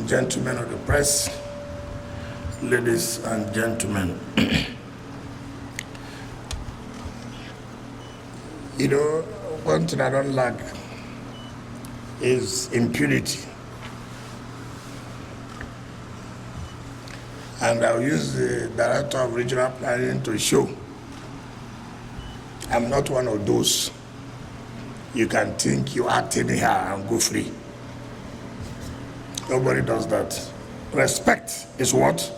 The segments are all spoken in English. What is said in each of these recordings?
gentlemen of the press, ladies and gentlemen. You know, one thing I don't like is impunity. And I'll use the Director of Regional Planning to show I'm not one of those you can think you act anyhow and go free. Nobody does that. Respect is what?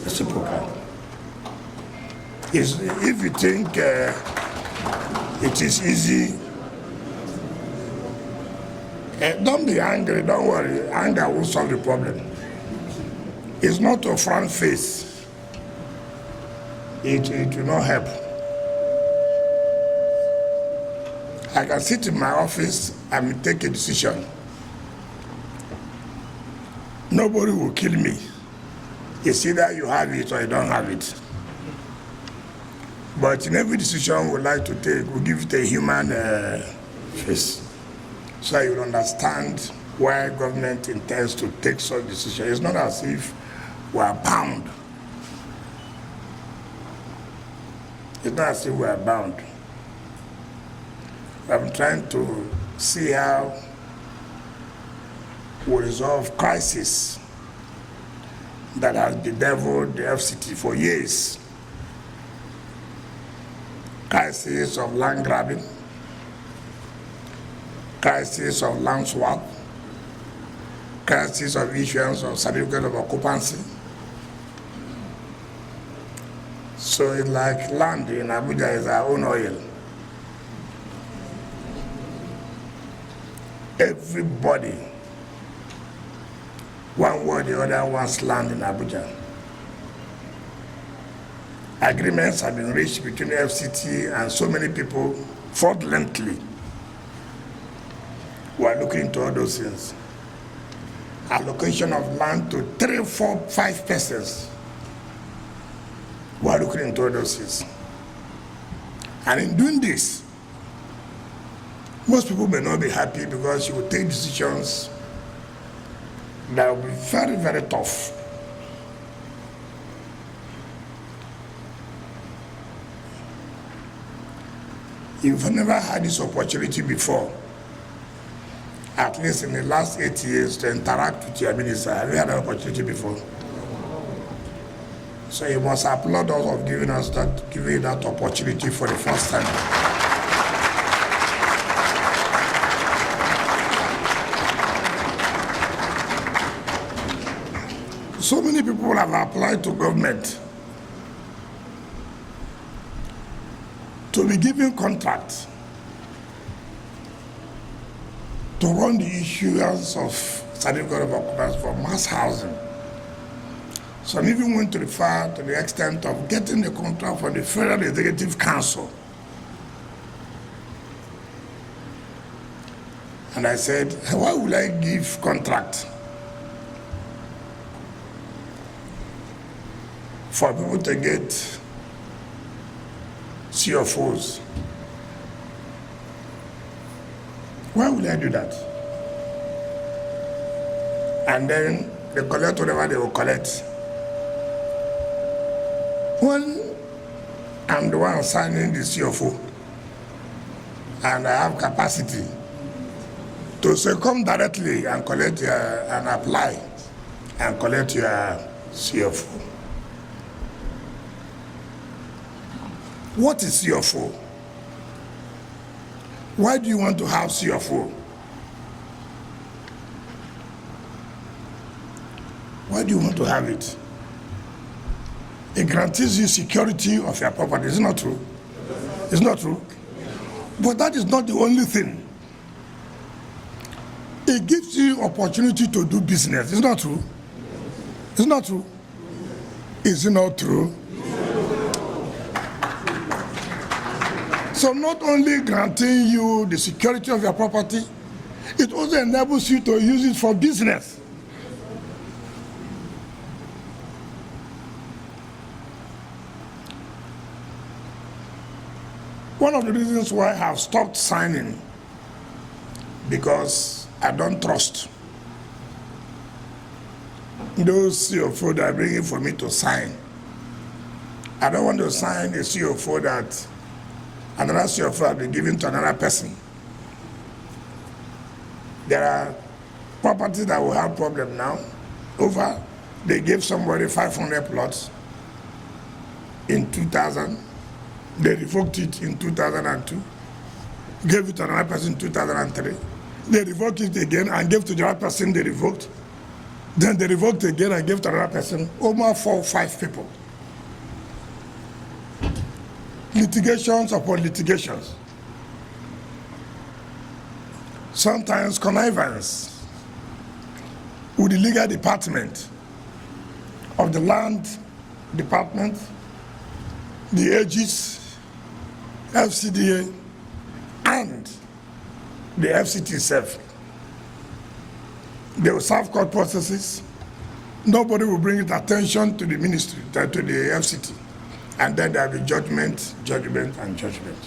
Reciprocal. If you think it is easy, don't be angry, don't worry. Anger will solve the problem. It's not a front face. It will not help. I can sit in my office and take a decision. Nobody will kill me. It's either you have it or you don't have it. But in every decision we like to take, we give it a human face. So you understand why government intends to take such decisions. It's not as if we are bound. It's not as if we are bound. I'm trying to see how we resolve crisis that has bedeviled the FCT for years. Crisis of land grabbing, crisis of land swap, crisis of issuance of certificate of occupancy. So it's like land in Abuja is our own oil. Everybody, one way or the other, wants land in Abuja. Agreements have been reached between the FCT and so many people fraudulently. We are looking into all those things. Allocation of land to 3, 4, 5 persons. We are looking into all those things. And in doing this, most people may not be happy because you will take decisions that will be very, very tough. You've never had this opportunity before, at least in the last 8 years, to interact with your minister. Have you had an opportunity before? So you must applaud us of giving that opportunity for the first time. So many people have applied to government to be given contracts to run the issuance of certificate of occupancy for mass housing. Some even went to refer to the extent of getting the contract from the Federal Executive Council. And I said, why would I give contract for people to get CFOs? Why would I do that? And then they collect whatever they will collect. When I'm the one signing the CFO and I have capacity to say, come directly and collect and apply and collect your CFO. What is CFO? Why do you want to have CFO? Why do you want to have it? It guarantees you security of your property. Is it not true? It's not true. But that is not the only thing. It gives you opportunity to do business. It's not true. It's not true. Is it not true? So not only granting you the security of your property, it also enables you to use it for business. One of the reasons why I have stopped signing, because I don't trust those CFO that are bringing for me to sign. I don't want to sign a CFO that another CFO has been given to another person. There are properties that will have problem now. They gave somebody 500 plots in 2000. They revoked it in 2002. Gave it to another person in 2003. They revoked it again and gave to the other person they revoked. Then they revoked again and gave to another person. Over 4 or 5 people. Litigations upon litigations. Sometimes connivance with the legal department of the land department, the AGs, FCDA, and the FCT itself. They will serve court processes. Nobody will bring it attention to the ministry, to the FCT. And then there will be judgment, and judgment.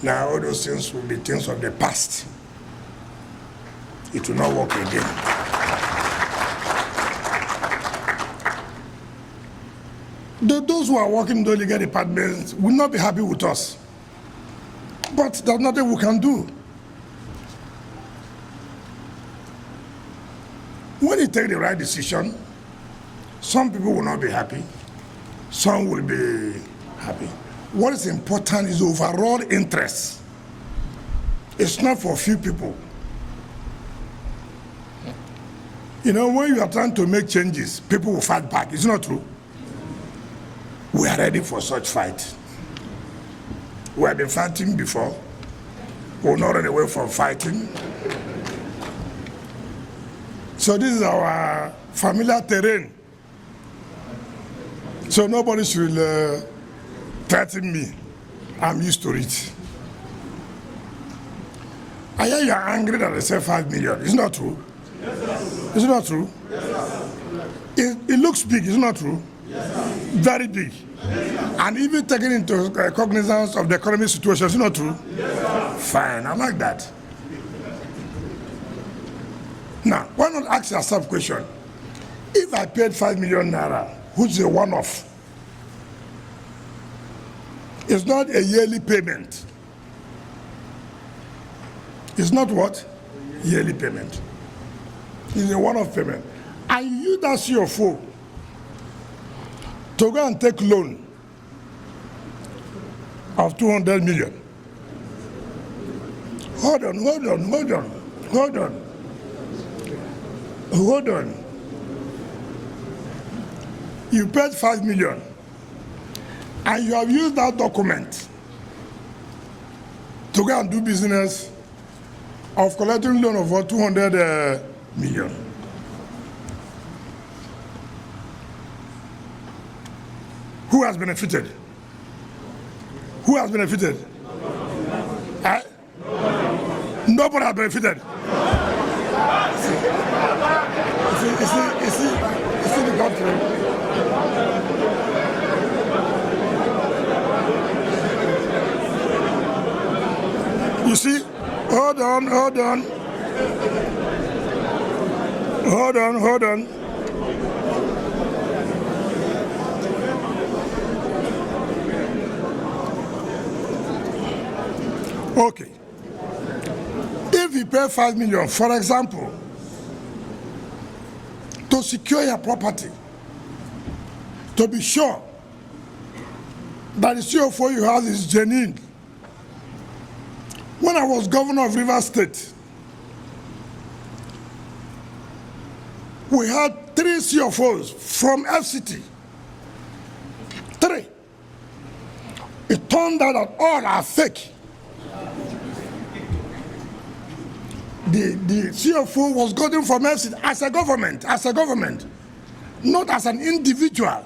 Now all those things will be things of the past. It will not work again. Those who are working in the legal departments will not be happy with us. But there's nothing we can do. When you take the right decision, some people will not be happy, some will be happy. What is important is overall interest. It's not for a few people. You know, when you are trying to make changes, people will fight back. It's not true. We are ready for such fight. We have been fighting before. We will not run away from fighting. So this is our familiar terrain. So nobody should threaten me. I'm used to it. I hear you are angry that I said 5 million. It's not true. Yes, it's not true. Yes, it looks big. It's not true. Yes, very big. Yes, and even taking into cognizance of the economic situation. It's not true. Yes, fine. I like that. Now, why not ask yourself a question? If I paid 5 million naira, which is a one-off, it's not a yearly payment. It's not what? Yearly payment. It's a one-off payment. I use that CFO to go and take loan of 200 million. Hold on. You paid 5 million and you have used that document to go and do business of collecting loan of over 200 million. Who has benefited? Who has benefited? Nobody has benefited. You see the country. You see? Hold on. Okay. If you pay 5 million, for example, to secure your property, to be sure that the CFO you have is genuine. When I was governor of Rivers State, we had 3 CFOs from FCT. 3. It turned out that all are fake. The CFO was gotten from FCT as a government, not as an individual.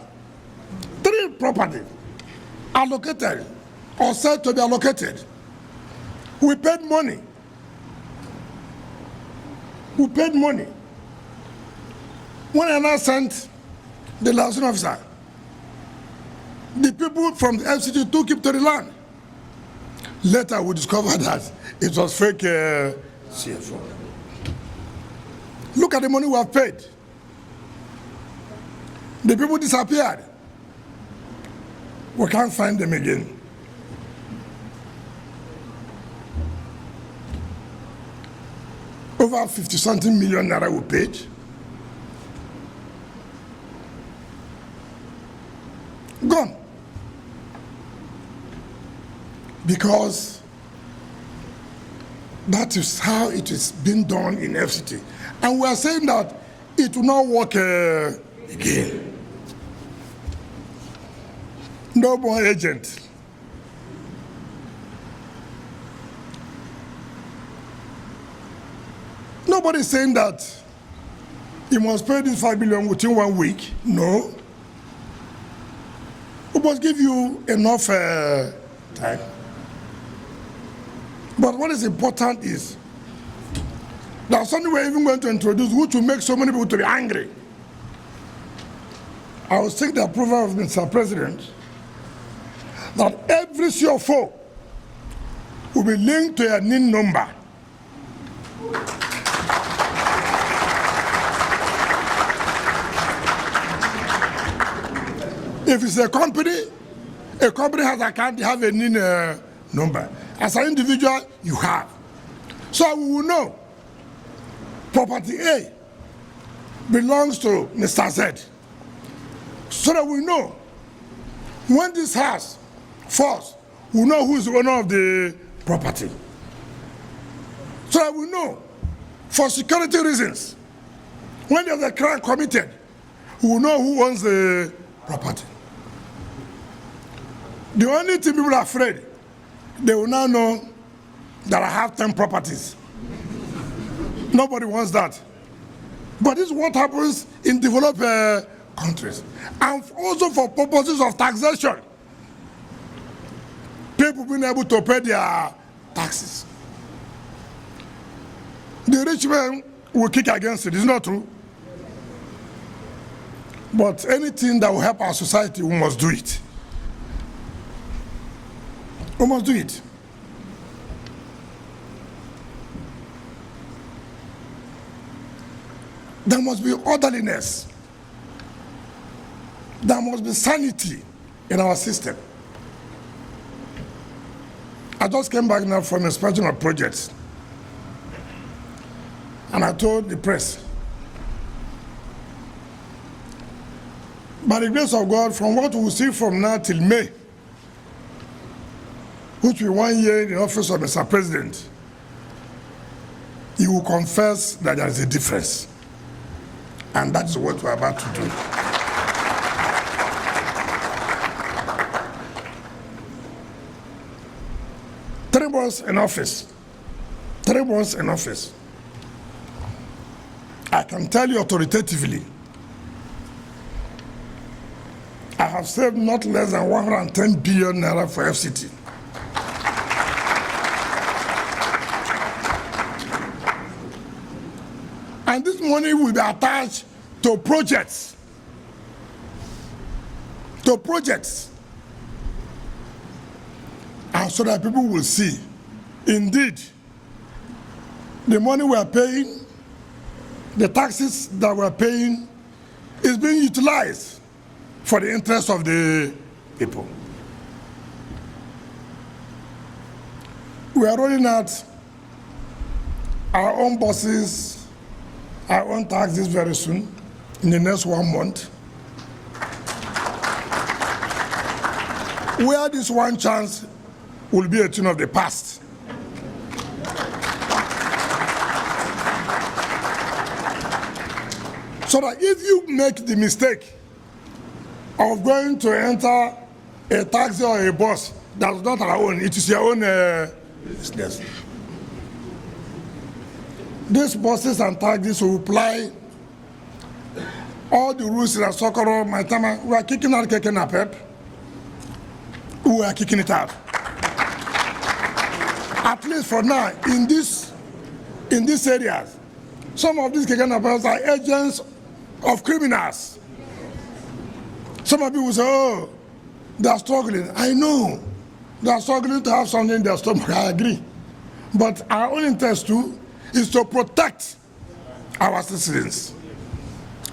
3 properties allocated or said to be allocated. We paid money. When I now sent the licensing officer, the people from the FCT took him to the land. Later we discovered that it was fake CFO. Look at the money we have paid. The people disappeared. We can't find them again. Over 50-something million naira we paid. Gone. Because that is how it is being done in FCT. And we are saying that it will not work again. No more agent. Nobody is saying that you must pay this 5 billion within 1 week. No. We must give you enough time. But what is important is that something we're even going to introduce which will make so many people to be angry. I will seek the approval of Mr. President that every CFO will be linked to a NIN number. If it's a company has account, you have a NIN number. As an individual, you have. So we will know property A belongs to Mr. Z. So that we know when this house falls, we know who is the owner of the property. So that we know for security reasons, when there's a crime committed, we will know who owns the property. The only thing people are afraid, they will now know that I have 10 properties. Nobody wants that. But this is what happens in developed countries. And also for purposes of taxation. People being able to pay their taxes. The rich men will kick against it, it's not true. But anything that will help our society, we must do it. We must do it. There must be orderliness. There must be sanity in our system. I just came back now from inspection of projects. And I told the press, by the grace of God, from what we see from now till May, which will be 1 year in the office of Mr. President, he will confess that there is a difference. And that's what we're about to do. Three months in office. 3 months in office. I can tell you authoritatively, I have saved not less than 110 billion naira for FCT. And this money will be attached to projects. To projects. And so that people will see, indeed, the money we are paying, the taxes that we are paying, is being utilized for the interest of the people. We are rolling out our own buses, our own taxes very soon, in the next 1 month. Where this one chance will be a thing of the past. So that if you make the mistake of going to enter a taxi or a bus that's not our own, it is your own business. These buses and taxis will apply all the rules in Sokoro, my time. We are kicking out Keke Napep. We are kicking it out. At least for now, in these areas, some of these Keke Napeps are agents of criminals. Some of you will say, oh, they are struggling. I know. They are struggling to have something in their stomach. I agree. But our own interest too is to protect our citizens.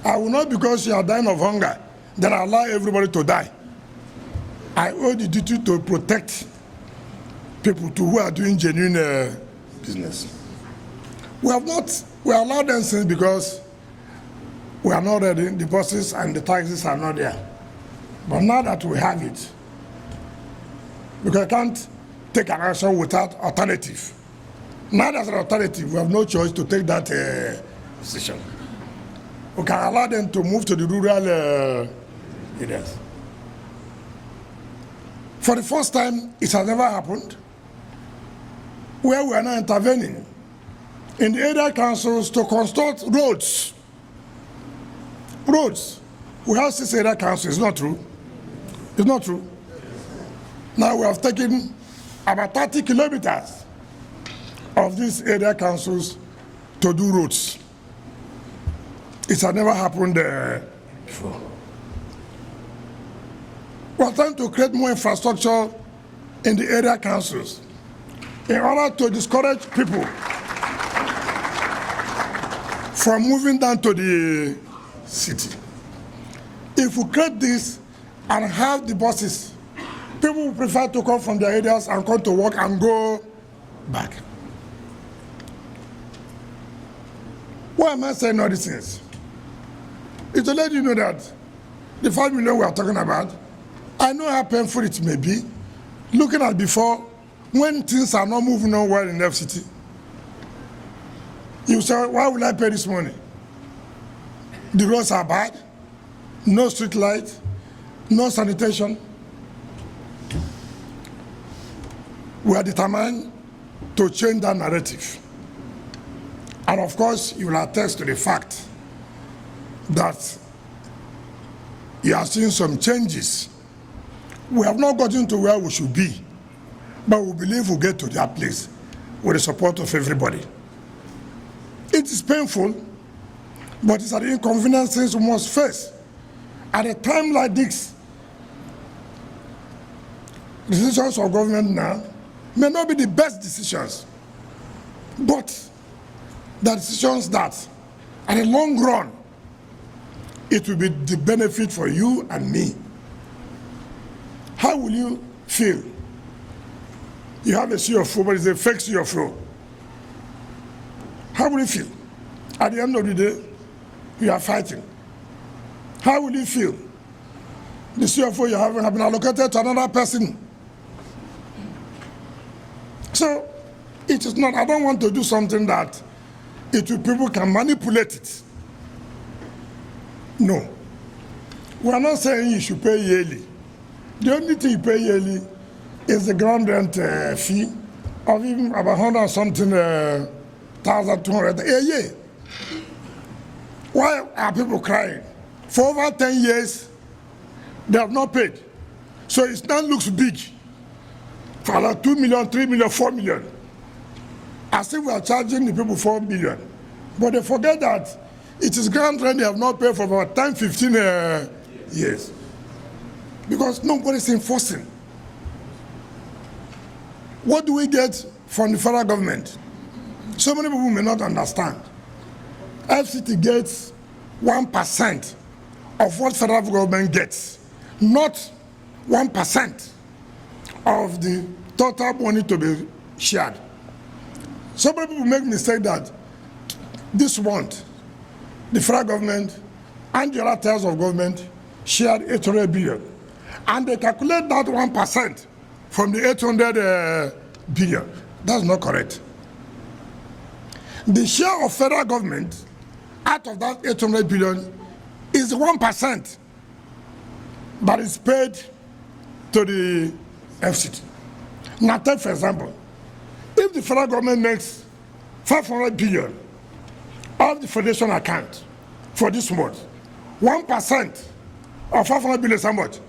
I will not, because you are dying of hunger, then allow everybody to die. I owe the duty to protect people who are doing genuine business. We allowed them since because we are not ready, the buses and the taxes are not there. But now that we have it, because I can't take an action without alternative. Now there's an alternative, we have no choice to take that decision. We can allow them to move to the rural areas. For the first time, it has never happened, where we are now intervening in the area councils to construct roads. Roads. We have 6 area councils, it's not true. It's not true. Now we have taken about 30 kilometers of these area councils to do roads. It has never happened before. We are trying to create more infrastructure in the area councils in order to discourage people from moving down to the city. If we create this and have the buses, people will prefer to come from their areas and come to work and go back. Why am I saying all these things? It's to let you know that the 5 million we are talking about, I know how painful it may be, looking at before, when things are not moving on well in FCT. You say, why will I pay this money? The roads are bad, no street light, no sanitation. We are determined to change that narrative. And of course, you will attest to the fact that you are seeing some changes. We have not gotten to where we should be, but we believe we'll get to that place with the support of everybody. It is painful, but it's an inconvenience we must face. At a time like this, decisions of government now may not be the best decisions, but the decisions that, at the long run, it will be the benefit for you and me. How will you feel? You have a CFO, but it's a fake CFO. How will you feel? At the end of the day, you are fighting. How will you feel? The CFO you have been allocated to another person. So, it is not, I don't want to do something that people can manipulate it. No. We are not saying you should pay yearly. The only thing you pay yearly is the ground rent fee of even about 100 something 1,200 a year. Why are people crying? For over 10 years, they have not paid. So it now looks big. For like 2 million, 3 million, 4 million. As if we are charging the people 4 million. But they forget that it is ground rent they have not paid for about 10, 15 years. Because nobody is enforcing. What do we get from the federal government? So many people may not understand. FCT gets 1% of what federal government gets, not 1% of the total money to be shared. So many people make mistake that this month, the federal government and the other tiers of government shared 800 billion. And they calculate that 1% from the 800 billion. That's not correct. The share of federal government out of that 800 billion is 1%, but it's paid to the FCT. Now take for example, if the federal government makes 500 billion of the foundation account for this month, 1% of 500 billion is how much?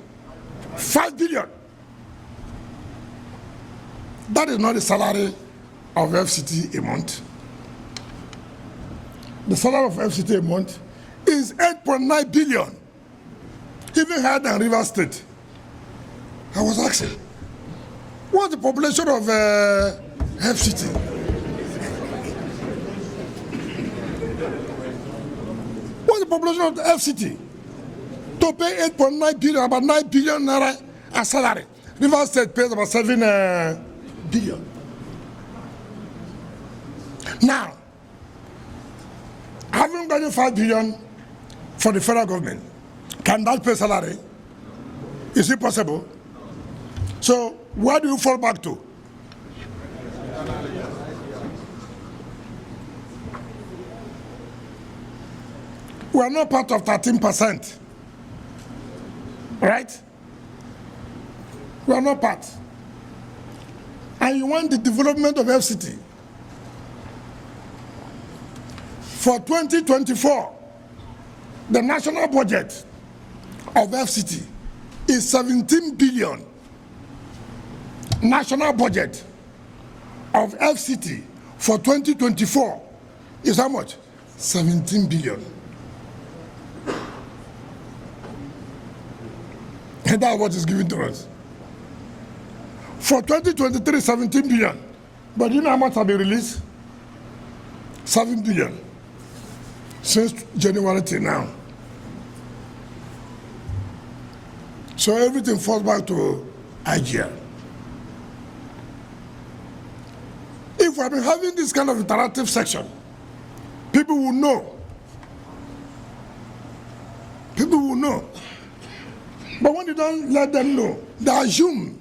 5 billion. That is not the salary of FCT a month. The salary of FCT a month is 8.9 billion, even higher than River State. I was asking, what's the population of FCT? population of the FCT to pay 8.9 billion, about 9 billion naira as salary. Rivers State pays about 7 billion. Now, having gotten 5 billion for the federal government, can that pay salary? Is it possible? So where do you fall back to? We are not part of 13%, right? We are not part. And you want the development of FCT. For 2024, the national budget of FCT is 17 billion. National budget of FCT for 2024 is how much? 17 billion. And that's what is given to us. For 2023, 17 billion. But you know how much have been released? 7 billion. Since January till now. So everything falls back to IGL. If we have been having this kind of interactive section, people will know. People will know. But when you don't let them know, they assume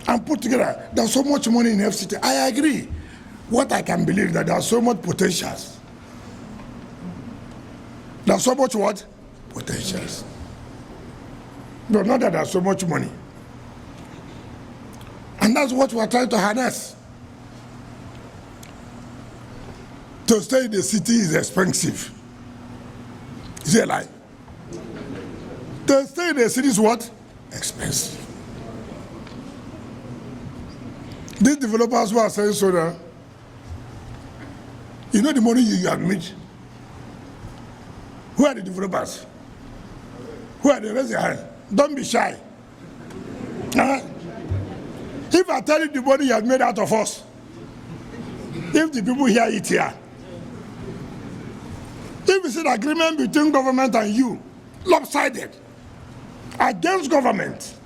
and put together, there's so much money in FCT. I agree. What I can believe that there's so much potentials. There's so much what? Potentials. But not that there's so much money. And that's what we're trying to harness. To stay in the city is expensive. Is it a lie? To stay in the city is what? Expensive. These developers who are saying so now, you know the money you admit. Who are the developers? Who are the raise your hand? Don't be shy. If I tell you the money you have made out of us, if the people hear it here, if it's an agreement between government and you, lopsided, against government,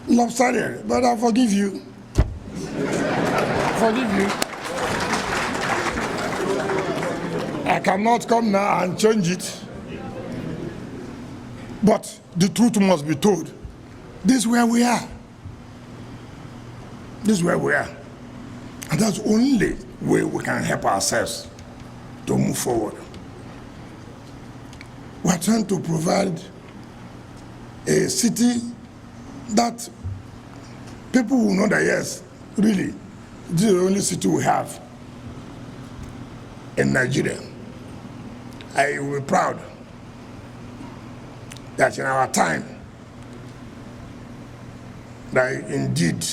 lopsided, but I forgive you. Forgive you. I cannot come now and change it. But the truth must be told. This is where we are. This is where we are. And that's the only way we can help ourselves to move forward. We're trying to provide a city that people will know that, yes, really, this is the only city we have in Nigeria. I will be proud that in our time, that indeed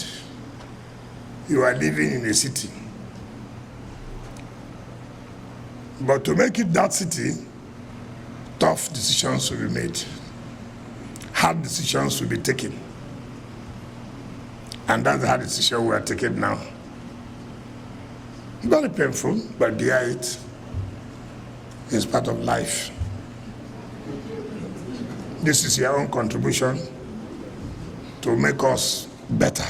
you are living in a city. But to make it that city, tough decisions will be made. Hard decisions will be taken. And that's the hard decision we are taking now. Very painful, but bear it. It's part of life. This is your own contribution to make us better.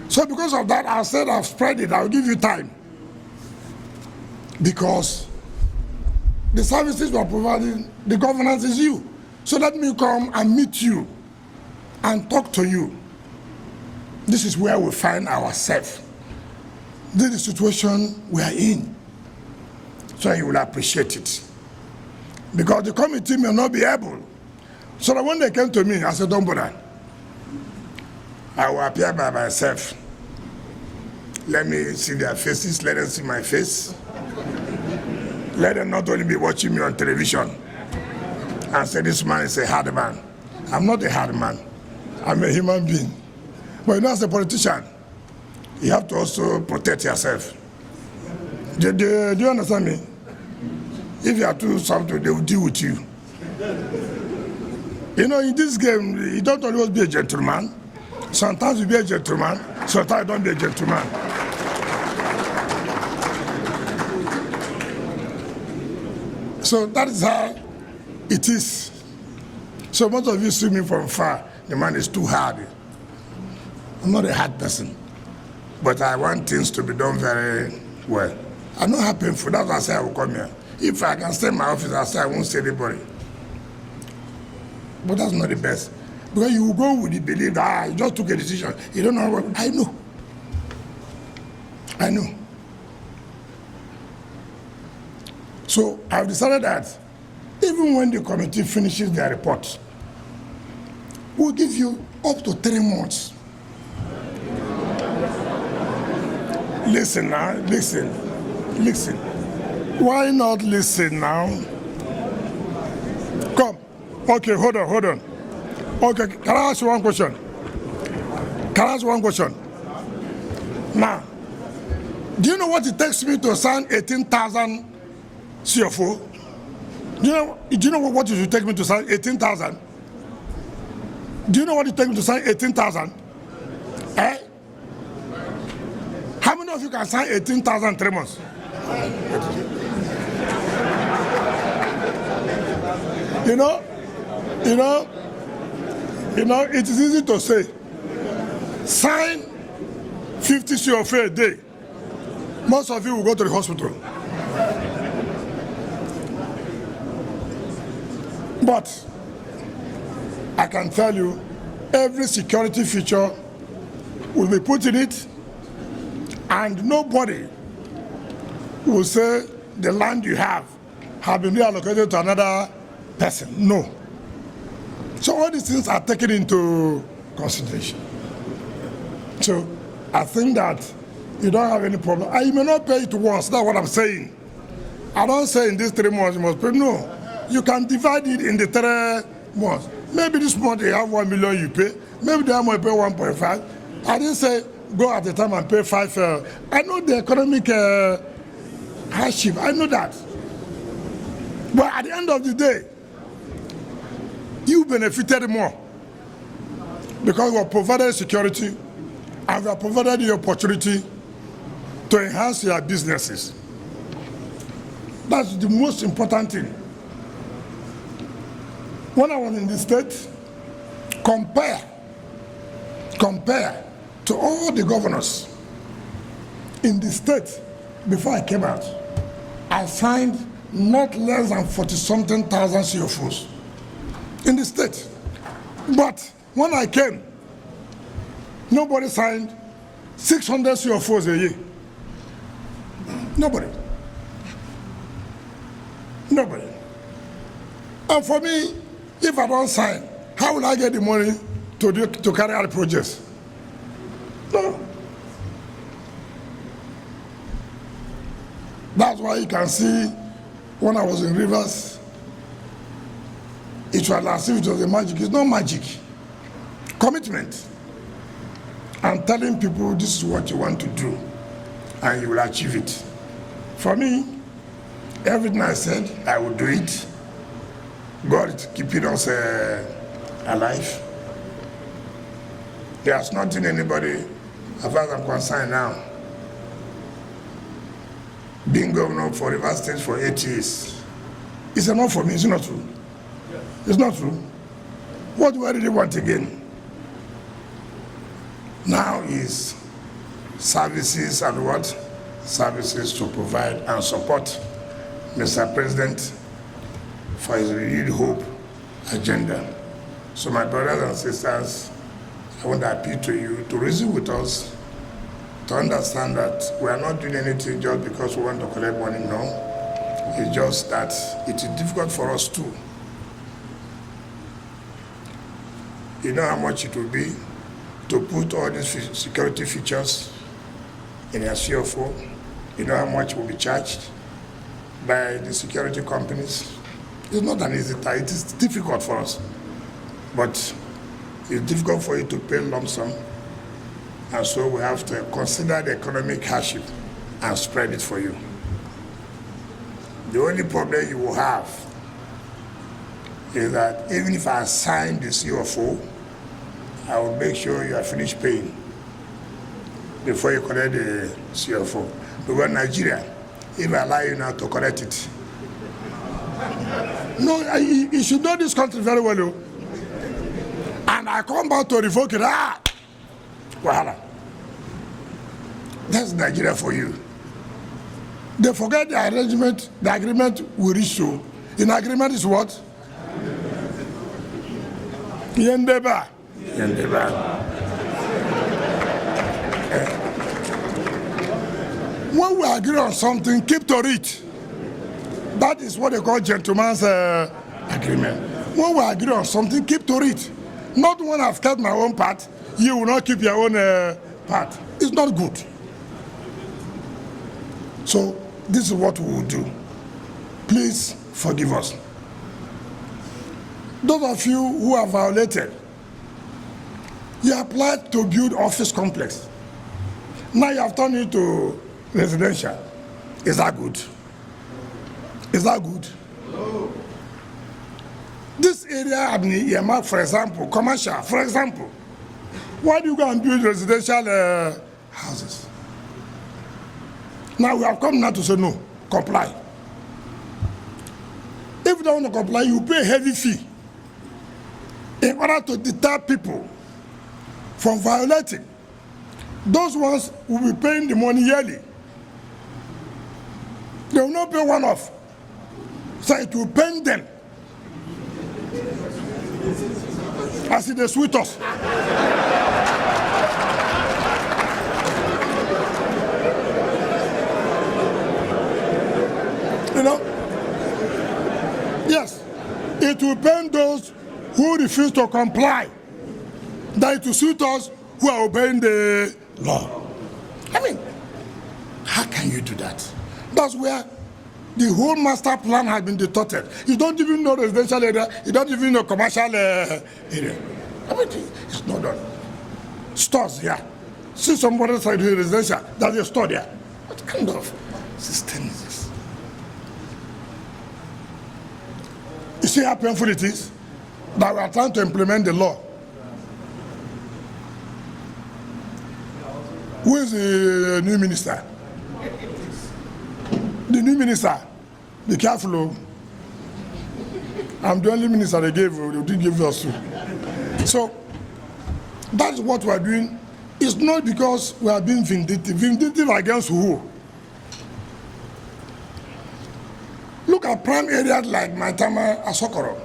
So because of that, I said I've spread it, I'll give you time. Because the services we are providing, the governance is you. So let me come and meet you and talk to you. This is where we find ourselves. This is the situation we are in. So you will appreciate it. Because the committee may not be able. So that when they came to me, I said, don't bother. I will appear by myself. Let me see their faces, let them see my face. Let them not only be watching me on television and say this man is a hard man. I'm not a hard man. I'm a human being. But you know, as a politician, you have to also protect yourself. Do you understand me? If you are too soft, they will deal with you. You know, in this game, you don't always be a gentleman. Sometimes you be a gentleman, sometimes you don't be a gentleman. So that is how it is. So most of you see me from far, the man is too hard. I'm not a hard person, but I want things to be done very well. I'm not happy for that. I say I will come here. If I can stay in my office, I say I won't see anybody. But that's not the best. Because you will go with the belief that you just took a decision. You don't know what, I know. I know. So I've decided that even when the committee finishes their report, we'll give you up to 3 months. Listen now, listen. Why not listen now? Come. Okay, hold on. Okay, can I ask you one question? Now, do you know what it takes me to sign 18,000 CFO? Do you know what it will take me to sign 18,000? Do you know what it takes me to sign 18,000? Eh? How many of you can sign 18,000 in 3 months? You know, it is easy to say, sign 50 CFA a day. Most of you will go to the hospital. But I can tell you, every security feature will be put in it, and nobody will say the land you have been reallocated to another person. No. So all these things are taken into consideration. So I think that you don't have any problem. You may not pay it once, that's what I'm saying. I don't say in these 3 months you must pay. No. You can divide it in the 3 months. Maybe this month you have 1 million you pay. Maybe the other month you pay 1.5. I didn't say go at the time and pay 5. I know the economic hardship. I know that. But at the end of the day, you benefited more because we have provided security and we have provided the opportunity to enhance your businesses. That's the most important thing. When I was in the state, compare to all the governors in the state before I came out, I signed not less than 40-something thousand CFOs in the state. But when I came, nobody signed 600 CFOs a year. Nobody. And for me, if I don't sign, how will I get the money to carry out the projects? No. That's why you can see when I was in Rivers, it was as if it was a magic. It's not magic. Commitment. And telling people this is what you want to do and you will achieve it. For me, everything I said, I will do it. God is keeping us alive. There's nothing anybody, as far as I'm concerned now, being governor for Rivers State for 8 years, it's enough for me. It's not true. It's not true. What do I really want again? Now is services and what? Services to provide and support Mr. President for his renewed hope agenda. So my brothers and sisters, I want to appeal to you to reason with us, to understand that we are not doing anything just because we want to collect money, no. It's just that it is difficult for us too. You know how much it will be to put all these security features in a CFO. You know how much will be charged by the security companies. It's not an easy task. It is difficult for us. But it's difficult for you to pay lump sum. And so we have to consider the economic hardship and spread it for you. The only problem you will have is that even if I sign the CFO, I will make sure you are finished paying before you collect the CFO. Because Nigeria, if I allow you now to collect it, No, you should know this country very well. Oh. And I come back to revoke it. Wahala. That's Nigeria for you. They forget the arrangement, the agreement we reached to. In agreement is what? Yendeba. When we agree on something, keep to it. That is what they call gentleman's agreement. When we agree on something, keep to it. Not when I've kept my own part, you will not keep your own part. It's not good. So this is what we will do. Please forgive us. Those of you who have violated, you applied to build office complex. Now you have turned it to residential. Is that good? Is that good? No. This area, for example, commercial, for example, why do you go and build residential houses? Now we have come now to say no, comply. If you don't want to comply, you pay a heavy fee in order to deter people from violating. Those ones will be paying the money yearly. They will not pay one-off. So it will pain them. As it is with us. You know? Yes. It will pain those who refuse to comply. That it will suit us who are obeying the law. I mean, how can you do that? That's where the whole master plan has been distorted. You don't even know residential area, you don't even know commercial area. I mean, it's not done. Stores here. See somebody side residential, there's a store there. What kind of system is this? You see how painful it is that we are trying to implement the law. Who is the new minister? The new minister, be careful. I'm the only minister they gave, they didn't give us to. So, that's what we are doing. It's not because we are being vindictive. Vindictive against who? Look at prime areas like Maitama, Asokoro.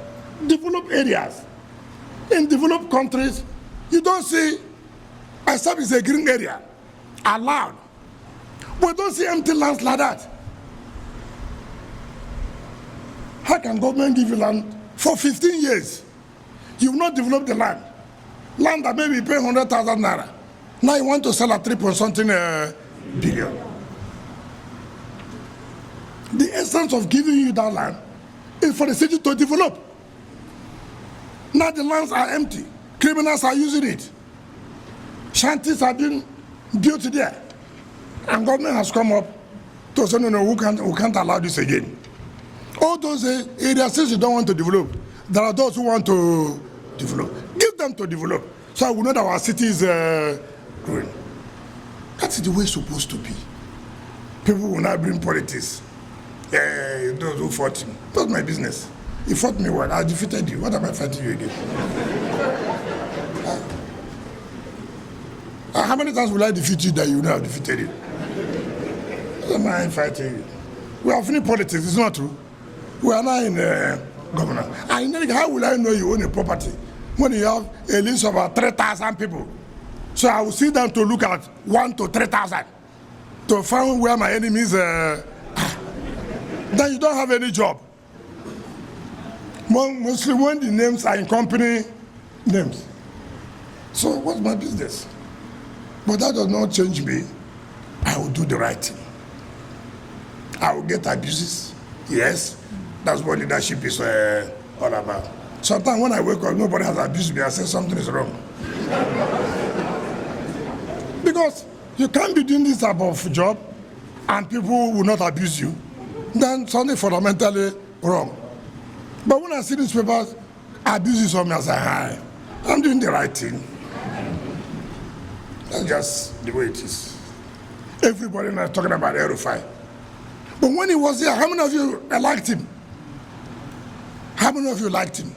Developed areas. In developed countries, you don't see, except it's a green area, allowed. We don't see empty lands like that. How can government give you land for 15 years? You've not developed the land. Land that maybe pay 100,000 naira. Now you want to sell at 3.something billion. The essence of giving you that land is for the city to develop. Now the lands are empty. Criminals are using it. Shanties are being built there. And government has come up to say, no, we can't allow this again. All those areas, since you don't want to develop, there are those who want to develop. Give them to develop. So we know that our city is growing. That's the way it's supposed to be. People will not bring politics. Those who fought him. That's my business. He fought me well. I defeated you. What am I fighting you again? How many times will I defeat you that you know I've defeated you? What am I fighting you? We have finished politics. It's not true. We are not in governance. And how will I know you own a property when you have a list of about 3,000 people? So I will sit down to look at 1 to 3,000 to find where my enemies are. Then you don't have any job. Mostly when the names are in company names. So what's my business? But that does not change me. I will do the right thing. I will get abuses. Yes, that's what leadership is all about. Sometimes when I wake up, nobody has abused me. I say something is wrong. Because you can't be doing this type of job and people will not abuse you. Then something fundamentally wrong. But when I see these papers, abuses on me, I say, hi, I'm doing the right thing. That's just the way it is. Everybody now talking about Erufai. But when he was here, how many of you liked him? How many of you liked him?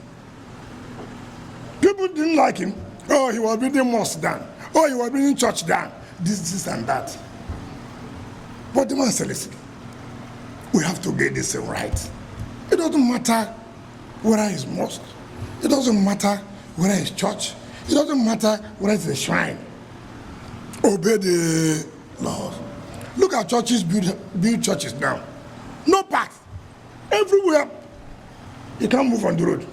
People didn't like him. Oh, he was bringing mosque down. Oh, he was bringing church down. This and that. But the man said, listen, we have to get this thing right. It doesn't matter whether it's mosque. It doesn't matter whether it's church. It doesn't matter whether it's a shrine. Obey the laws. Look at churches, build churches now. No path. Everywhere. You can't move on the road.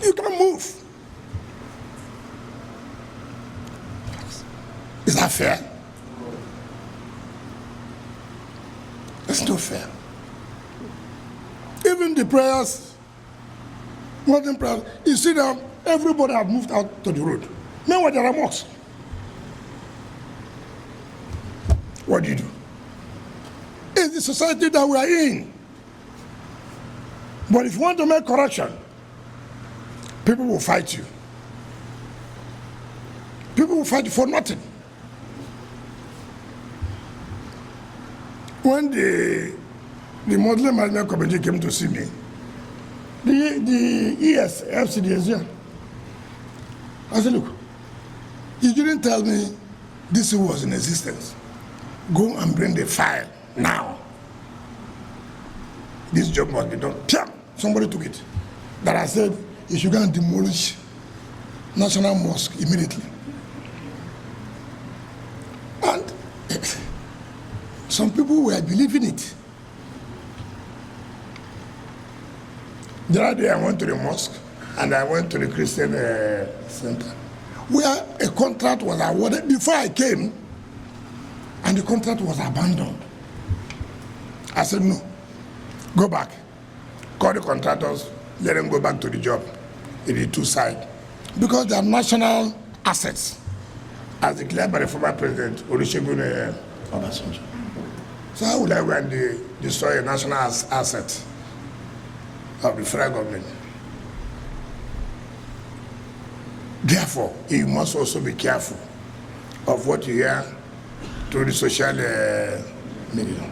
You can't move. Is that fair? It's not fair. Even the prayers, modern prayers, you see them, everybody have moved out to the road. Meanwhile, there are mosques. What do you do? It's the society that we are in. But if you want to make correction, people will fight you. People will fight you for nothing. When the Muslim Management Committee came to see me, the FCD is here. I said, look, you didn't tell me this was in existence. Go and bring the file now. This job must be done. Piam! Somebody took it. That I said, you should go and demolish National Mosque immediately. And some people were believing it. The other day I went to the mosque and I went to the Christian center where a contract was awarded before I came, and the contract was abandoned. I said, no, go back. Call the contractors, let them go back to the job in the two sides. Because they are national assets, as declared by the former president, Olusegun Obasanjo. So how would I go and destroy a national asset of the federal government? Therefore, you must also be careful of what you hear through the social media.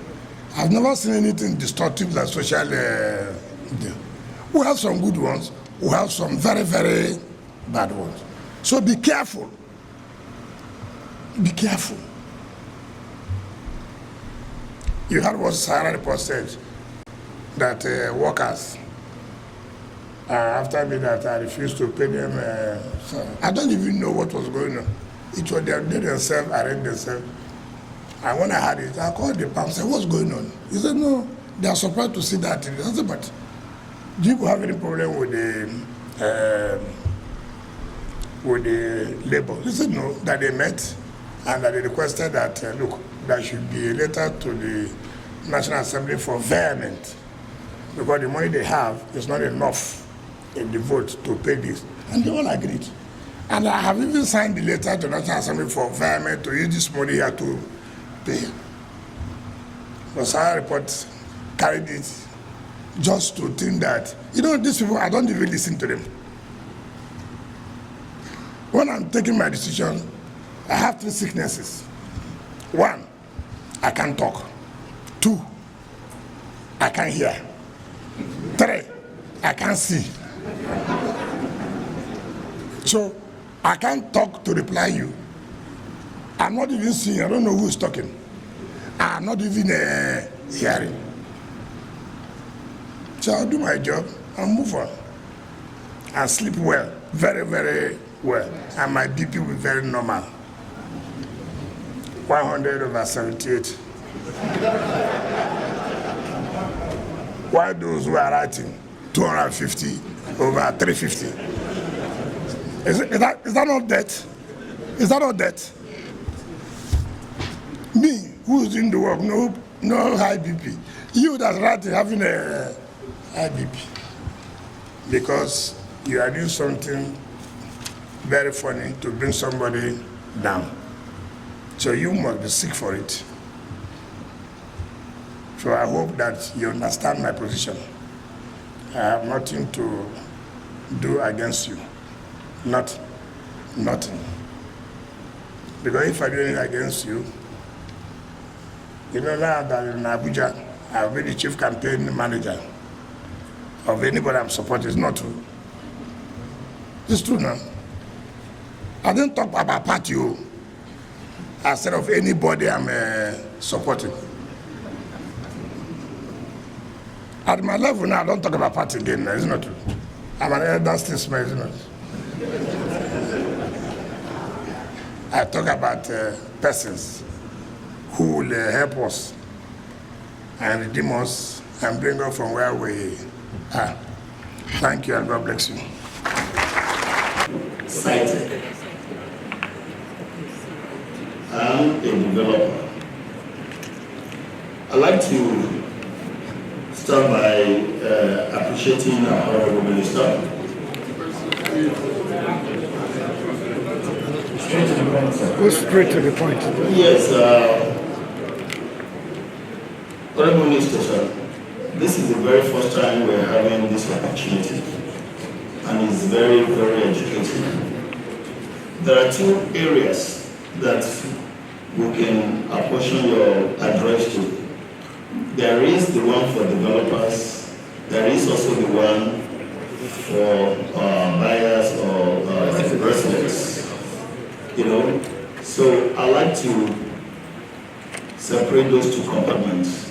I've never seen anything destructive like social media. We have some good ones, we have some very, very bad ones. So be careful. Be careful. You heard what Sahara report said, that workers, after me that I refused to pay them, I don't even know what was going on. It was they themselves, arranged themselves. And when I had it, I called the PAM and said, what's going on? He said, no, they are surprised to see that. I said, but do you have any problem with the labor? He said, no, that they met and that they requested that, look, there should be a letter to the National Assembly for vehement, because the money they have is not enough in the vote to pay this. And they all agreed. And I have even signed the letter to the National Assembly for vehement to use this money here to pay. The Sahara report carried it just to think that, you know, these people, I don't even listen to them. When I'm taking my decision, I have 3 sicknesses. 1, I can't talk. 2, I can't hear. 3, I can't see. So I can't talk to reply you. I'm not even seeing, I don't know who's talking. I'm not even hearing. So I'll do my job and move on. And sleep well, very, very well. And my BP will be very normal. 100/78. Why those who are writing 250/350? Is that not debt? Is that not debt? Me, who's in the work, no high BP. You that's writing having a high BP. Because you are doing something very funny to bring somebody down. So you must be sick for it. So I hope that you understand my position. I have nothing to do against you. Nothing. Because if I do anything against you, you know now that in Abuja, I'll be the chief campaign manager. of anybody I'm supporting. It's not true. It's true now. I didn't talk about party instead of anybody I'm supporting. At my level now, I don't talk about party again. It's not true. I'm an elder statesman, isn't it? I talk about persons who will help us and redeem us and bring us from where we are. Thank you and God bless you. Cited. I'm a developer. I'd like to start by appreciating our Honorable Minister. Straight to the point, sir. Go straight to the point. Yes, Honorable Minister, sir, this is the very first time we're having this opportunity, and it's very, very educative. There are two areas that we can apportion your address to. There is the one for developers. There is also the one for buyers or residents. You know, so I like to separate those two compartments.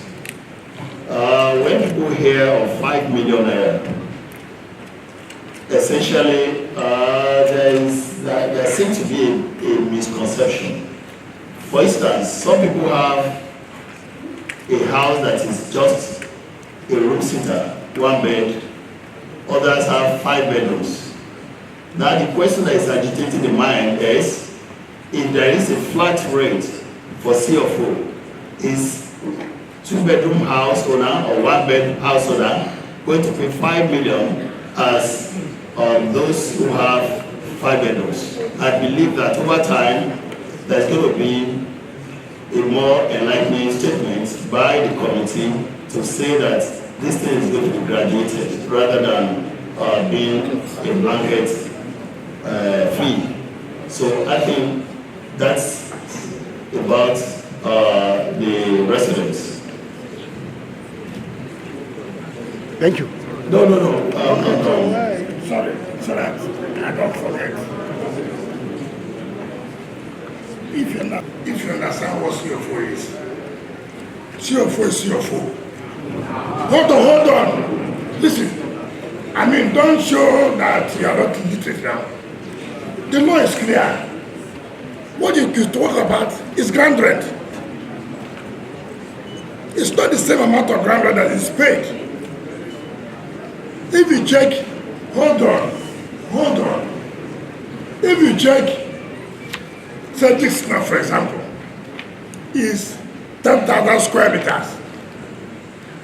When people hear of 5 million naira, essentially there seems to be a misconception. For instance, some people have a house that is just a room sitter, 1 bed. Others have 5 bedrooms. Now the question that is agitating the mind is, if there is a flat rate for CFO, is 2-bedroom house owner or 1-bed house owner going to pay 5 million as those who have 5 bedrooms? I believe that over time there's going to be a more enlightening statement by the committee to say that this thing is going to be graduated rather than being a blanket fee. So I think that's about the residents. Thank you. No. Sorry, I don't forget. If you understand what CFO is, CFO is CFO. Hold on. Listen, I mean, don't show that you are not literate now. The law is clear. What you talk about is ground rent. It's not the same amount of ground rent that is paid. If you check, hold on. If you check, Celtics now, for example, is 10,000 square meters.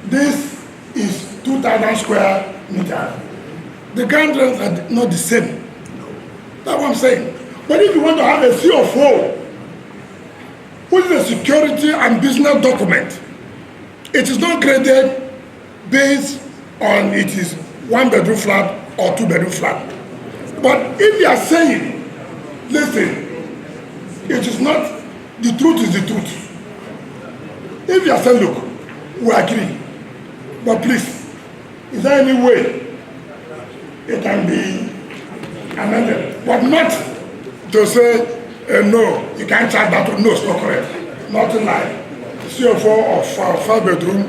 This is 2,000 square meters. The ground rents are not the same. That's what I'm saying. But if you want to have a CFO, which is a security and business document, it is not graded based on it is 1-bedroom flat or 2-bedroom flat. But if you are saying, listen, it is not, the truth is the truth. If you are saying, look, we agree, but please, is there any way it can be amended? But not to say, no, you can't charge that. No, it's not correct. Nothing like CFO of 5-bedroom,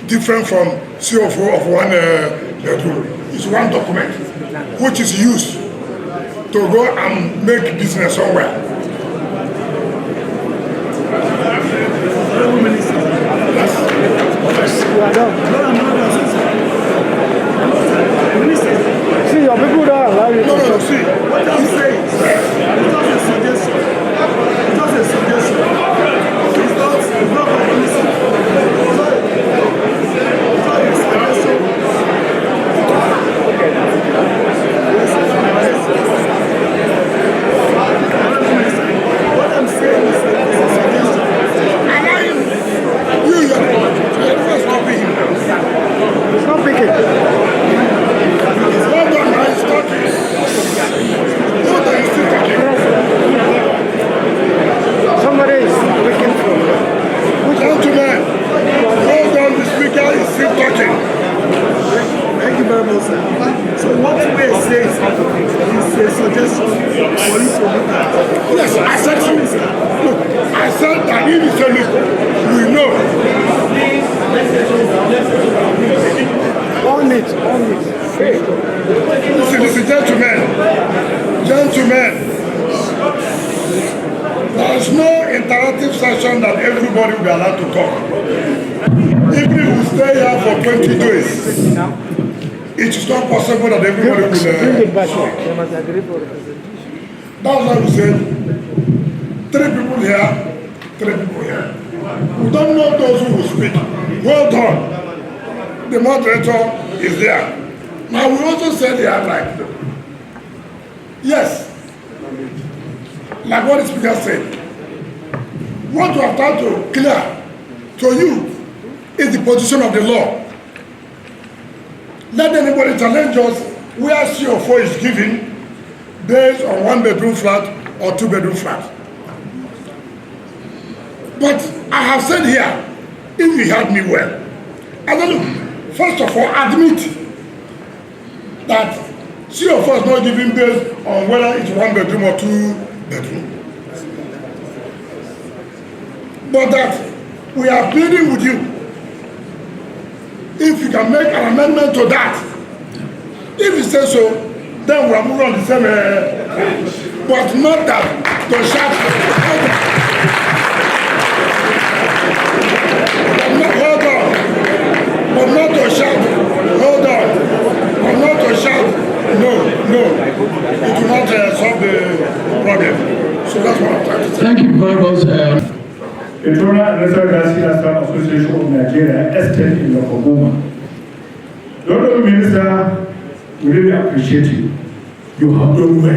different from CFO of 1 bedroom. It's one document which is used to go and make business somewhere. See, your people don't allow you to No, see. What I'm saying is just a suggestion. It's just a suggestion. It's not a policy. It's not a suggestion. What I'm saying is a suggestion. Allow him. You're stopping him now. It's not picking. Hold on, now he's talking. Hold on, he's still On it. Listen, gentlemen, there is no interactive session that everybody will be allowed to talk. If we will stay here for 20 days, it is not possible that everybody will... That's why we said 3 people here, 3 people here. We don't know those who will speak. Well done. The moderator is there. Now we also said here, like, yes, like what the speaker said, what we have tried to clear to you is the position of the law. Let anybody challenge us where CO4 is given based on 1-bedroom flat or 2-bedroom flat. But I have said here, if you heard me well, I don't know, first of all, admit that CO4 is not given based on whether it's 1-bedroom or 2-bedroom. But that we are pleading with you, if you can make an amendment to that. If you say so, then we are moving on the same, but not that to shout. Hold on, but not to shout. Hold on, but not to shout. No, it will not solve the problem. So that's what I'm trying to say. Thank you very much. Petroleum and Natural Gas Industry Association of Nigeria, estate in Abuja. The Honorable Minister, we really appreciate you. You have done well. We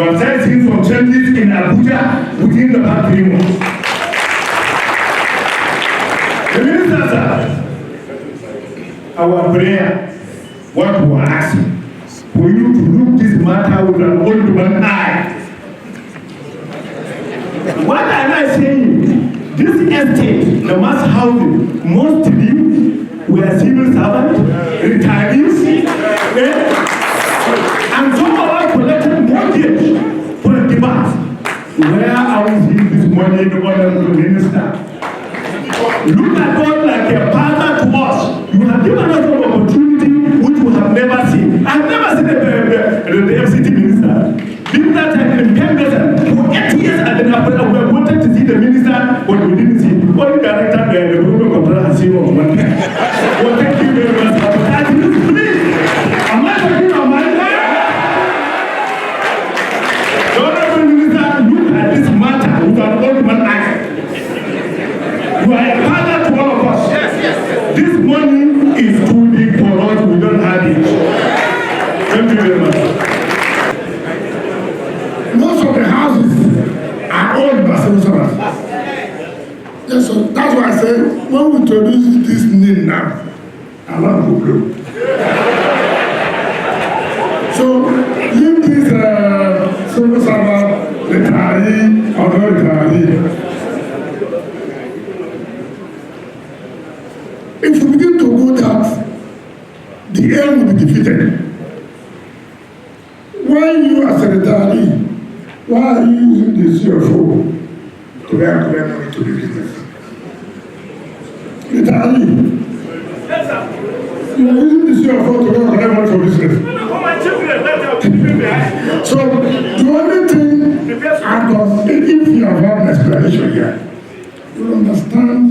have started seeing some changes in Abuja within the past 3 months. The Minister, sir, our prayer, what we are asking, for you to look this matter with an old man eye. What am I saying? This estate, the mass housing, mostly were civil servants, retirees, and some of us collected mortgage for a demand. Where are we seeing this money, the Honorable Minister? Look at God like a father to us. You have given us an opportunity which we have never seen. I have never seen the FCT minister. Did that time in Pemberton for 8 years and then after we wanted to see the minister, but we didn't see. Only director the government control has seen on one. Well, thank you very much for that. Please, am I talking on my line? The Honorable Minister, look at this matter with an old man eye. You are a father to all of us. Yes. This money is too big for us. We don't have it. Thank you very much. Most of the houses are owned by civil servants. Yes, so that's why I say when we introduce this NIN now, Allah will blow. So leave this civil servant, retiree or no retiree. If we begin to do that, the aim will be defeated. When you as a retiree, why are you using the CFO to earn money to the business? Retiree, you are using the CFO to earn money for business. So the only thing, and if you have an explanation here, you understand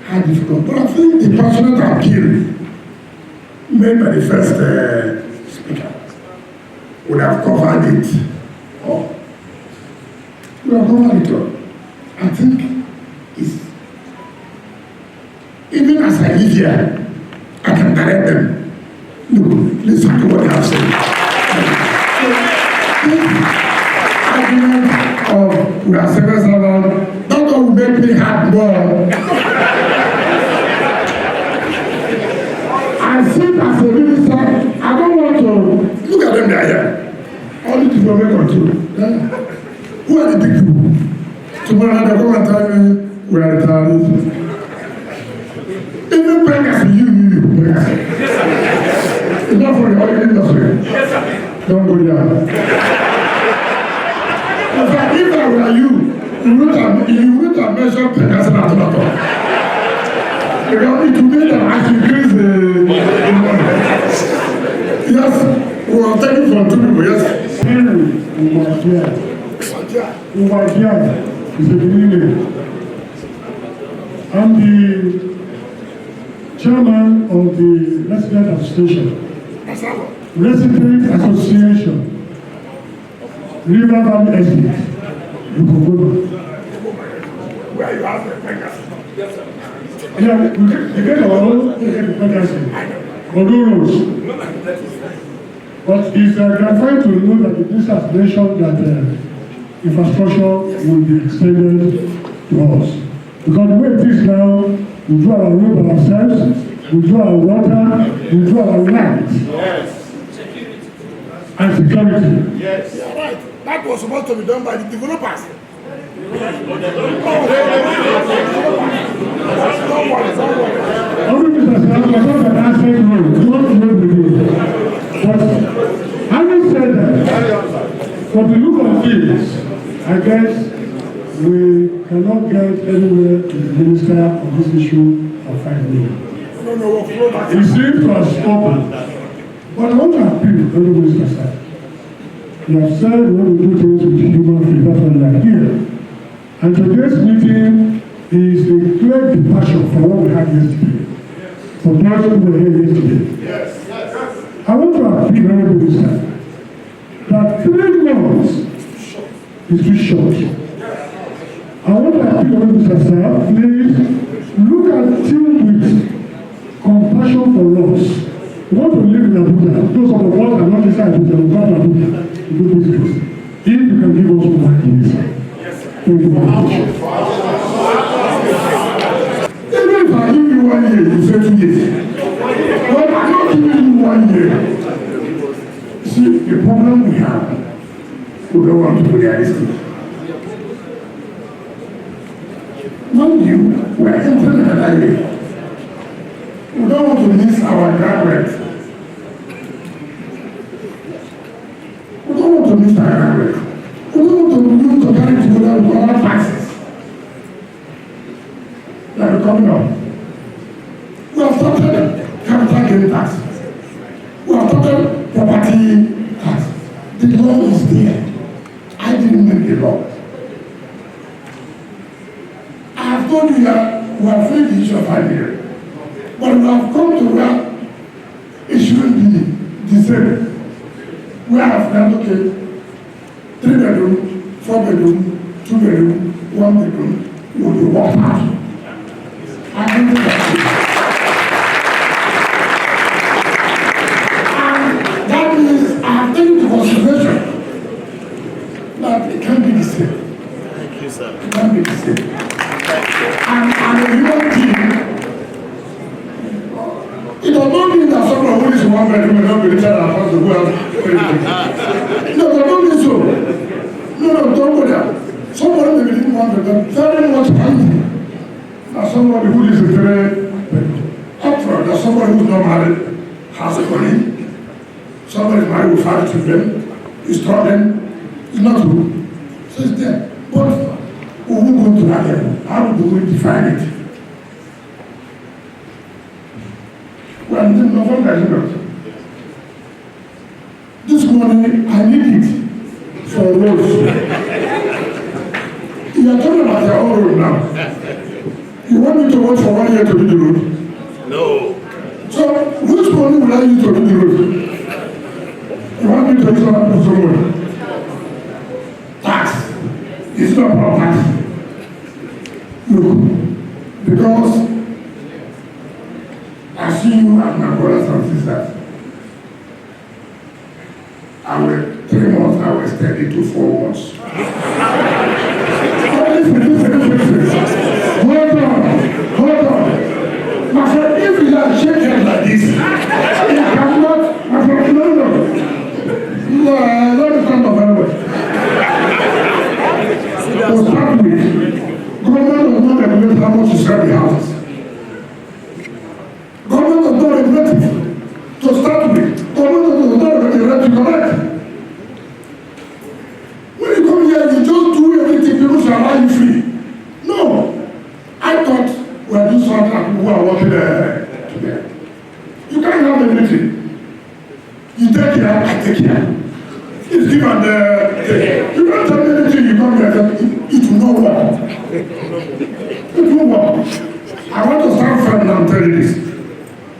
how difficult. But I think the passionate appeal made by the first speaker would have covered it all. Would have covered it all. I think it's, even as I live here, I can direct them. Look, listen to what they have said. Argument of we are civil servants, that will make me happy more. I sit as a minister, I don't want to look at them, they are here. All the people make control. Who are the big people? Tomorrow they come and tell me we are retirees. Even beggars for you. It's not for the oil industry. Don't go down. In fact, if I were you wouldn't have mentioned beggars at all. Because it will make them actually people, yes. Henry Wike is a beginning. I'm the chairman of the Resident Association, Resident Association, River Valley Estate, Abuja. Where you have the pregnancy. Yeah, we get our own pregnancy. Roads. But it's gratifying to know that the minister has mentioned that infrastructure will be extended to us. Because the way it is now, we do our road by ourselves, we do our water, we do our light. Yes. And security. Yes. Yeah, right. That was supposed to be done by the developers. Don't worry. Only Mr. Sam was not an asset road, not road we do. But having said that, for the look of things, I guess we cannot get anywhere with the minister on this issue of 5 million. No, It seems to have spoken. But I want to appeal to the minister, sir. You have said we want to do things with human feet, that's what we are here. And today's meeting is a clear departure from what we had yesterday. For those who were here yesterday. Yes. I want to appeal to the minister that 3 months is too short. I want to appeal to the minister, sir, please look at things with compassion for us. We want to live in Abuja. Those of us are not inside Abuja, we want to Abuja to do business. If you can give us more please. Thank you very much. even if I give you 1 year, you say 2 years. But I'm not giving you 1 year. See, the problem we have, we don't want to be realistic. Mind you, we are entering another year. We don't want to miss our graduates. We don't want to miss our graduates. We don't want to carry together with our taxes that are coming up. We have started capital gain tax. We have started property tax. The law is there. I didn't make the law. I have told you that we have faced the issue of 5 years. But we have come to where it shouldn't be the same. We have said, okay, 3 bedroom, 4 bedroom, 2 bedroom, 1 bedroom, will be worked out. I think and that means I have taken into consideration that it can't be the same. Thank you, sir. It can't be the same. And a human being, it does not mean that someone who is in 1 bedroom will not be richer than a person who has. No, it does not mean so. No, don't go there. Somebody may be living 1 bedroom, very much hungry. Now somebody who is in 3 bedroom. After that, somebody who is not married has money. Somebody is married with 5 children, is struggling, is not good. So it's there. But we won't go to that level. How do we define it? Well, no wonder not. This morning, I need it for roads. You are talking about your own road now. You want me to work for 1 year to do the road? No. So, which money will I use to do the road? You want me to use another person's money? Tax. It's not about tax. Look, because I see you as my brothers and sisters. I will 3 months, I will extend it to 4 months. Hold on. My friend, if you are shaking like this, you cannot, my friend, no, I don't come to very well. To start with, government does not regulate how much you sell the houses. Government does not regulate it. To start with, government does not regulate the right to collect. When you come here, you just do everything people shall allow you free. No. I thought we are doing something and people are working together. You can't have everything. You take care, I take care. give and you don't tell me anything, you come here, it will not work. It will work. I want to stand firm and tell you this.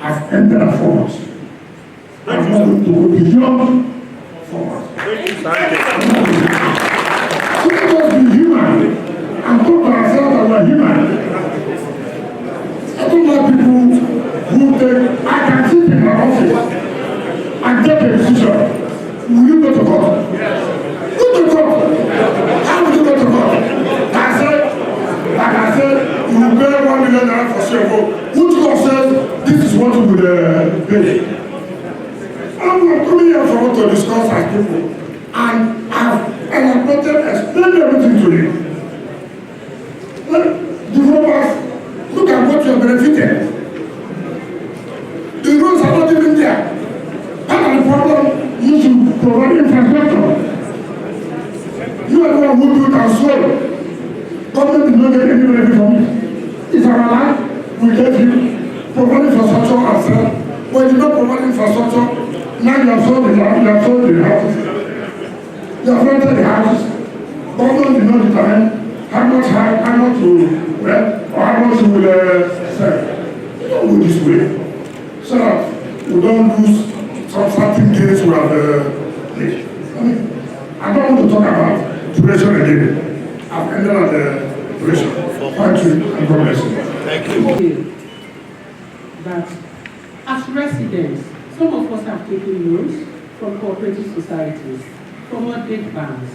I've entered a force. I'm not going to go beyond force. Thank you. So let us be human and talk to ourselves as we're human. I don't like people who take, I can sit in my office and get a decision. Will you go to court? Yes. Go to court. How will you go to court? Like I said, you will pay $1 million for CFO. Which court says this is what you will pay? I'm coming here for what to discuss as people. And I've explained everything to you. Developers, look at what you're benefiting. The roads are not even there. Part of the problem, you should provide infrastructure. You are the one who built our soul. Government did not get any benefit from it. It's our land, we gave you. Provide infrastructure ourselves. When you don't provide infrastructure, now you have sold the land, you have sold the houses. You have rented the houses. Government did not determine how much to rent or how much you will sell. You don't go this way. So that we don't lose some certain gains we have made. I don't want to talk about duration again. I've ended at the duration. Thank you and God bless you. Thank you. That as residents, some of us have taken loans from cooperative societies, from mortgage banks,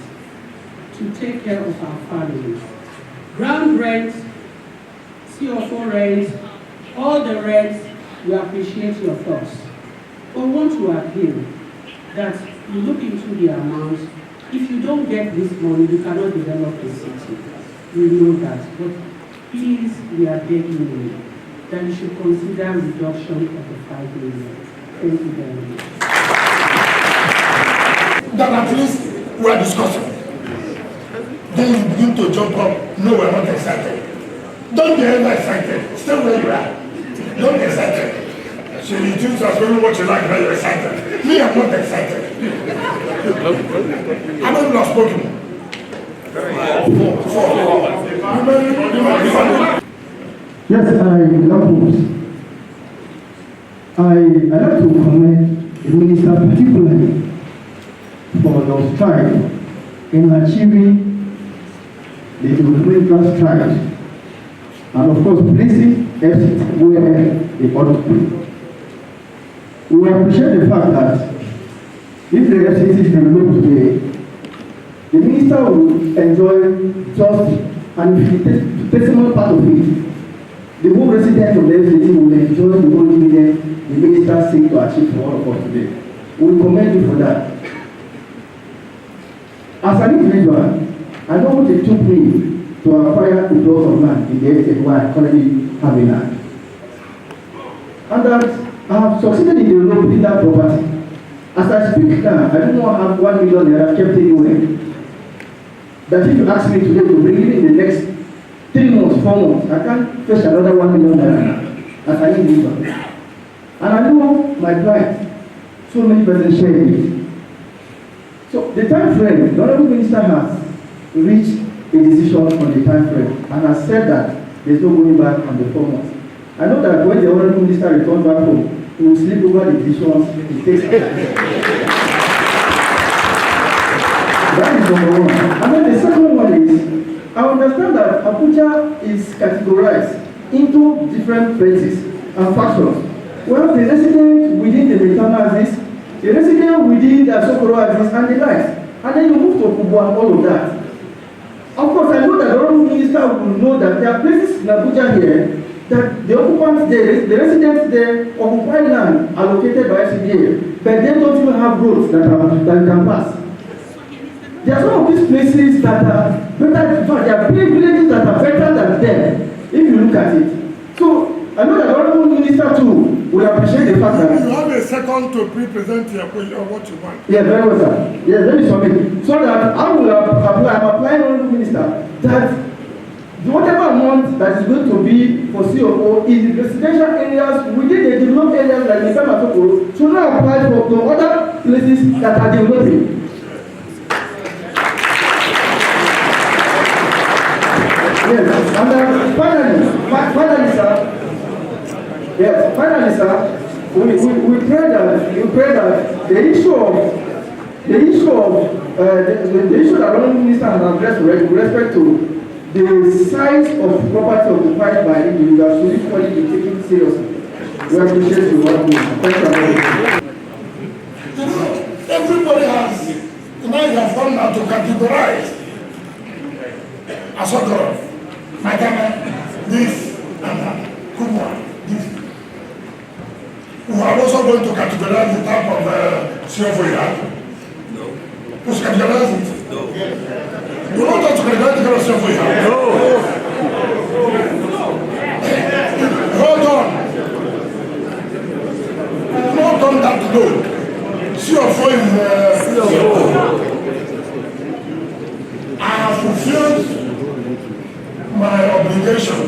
to take care of our families. Ground rent, CFO rent, all the rents, we appreciate your thoughts. But I want to appeal that you look into the amount. If you don't get this money, you cannot develop the city. We know that. But please, we are begging you that you should consider reduction of the 5 million. Thank you very much. That at least we are discussing. Then you begin to jump up. No, we're not excited. Don't be ever excited. Stay where you are. Don't be excited. So you choose as well what you like when you're excited. Me, I'm not excited. I'm not lost spoken. Yes, I love books. I like to commend the minister particularly for the stride in achieving the economic stride, and of course placing FCT where they ought to be. We appreciate the fact that if the FCT is developed today, the minister will enjoy just an infinitesimal part of it. The whole residents of the FCT will enjoy the whole dividend the minister seeks to achieve for all of us today. We commend you for that. As an individual, I know what it took me to acquire the plots of land in the estate where I currently have a land. And that I have succeeded in developing that property. As I speak now, I do not have 1 million naira kept anywhere. That if you ask me today to bring it in the next 3 months, 4 months, I can't fetch another 1 million naira as an individual. And I know my plight. So many persons share it. So the time frame, the Honorable Minister has reached a decision on the time frame and has said that there's no going back on the 4 months. I know that when the Honorable Minister returns back home, he will sleep over the decisions he takes. That is number one. And then the second one is, I understand that Abuja is categorized into different places and factions. Well, the resident within the Metama axis, the resident within the Sokoro axis, and the likes. And then you move to Kubu and all of that. Of course, I know that the Honorable Minister will know that there are places in Abuja here that the occupants there, the residents there, occupy land allocated by SCDA, but they don't even have roads that can pass. There are some of these places that are better, in fact, there are villages that are better than them, if you look at it. So, I know that the Honorable Minister too will appreciate the fact that... You have a second to pre-present your question of what you want. Yeah, very well, sir. Yeah, let me submit. So that I will apply, I'm applying Honorable Minister, that whatever amount that is going to be for COO in the residential areas within the developed areas like Metama Sokoro, should not apply for the other places that are developing. Yes, finally, sir, we pray that the issue that one minister has addressed with respect to the size of property occupied by individuals should equally be taken seriously. We appreciate you. Thank you. Everybody has, now you have gone now to categorize as sort of Madonna, this and that, Kumwa, this. We are also going to categorize the type of CFO you have. No. Who's categorize it? No. You want us to categorize the kind of CFO you have? No. Hold on. Not done that alone. CFO is CFO. I have fulfilled my obligation.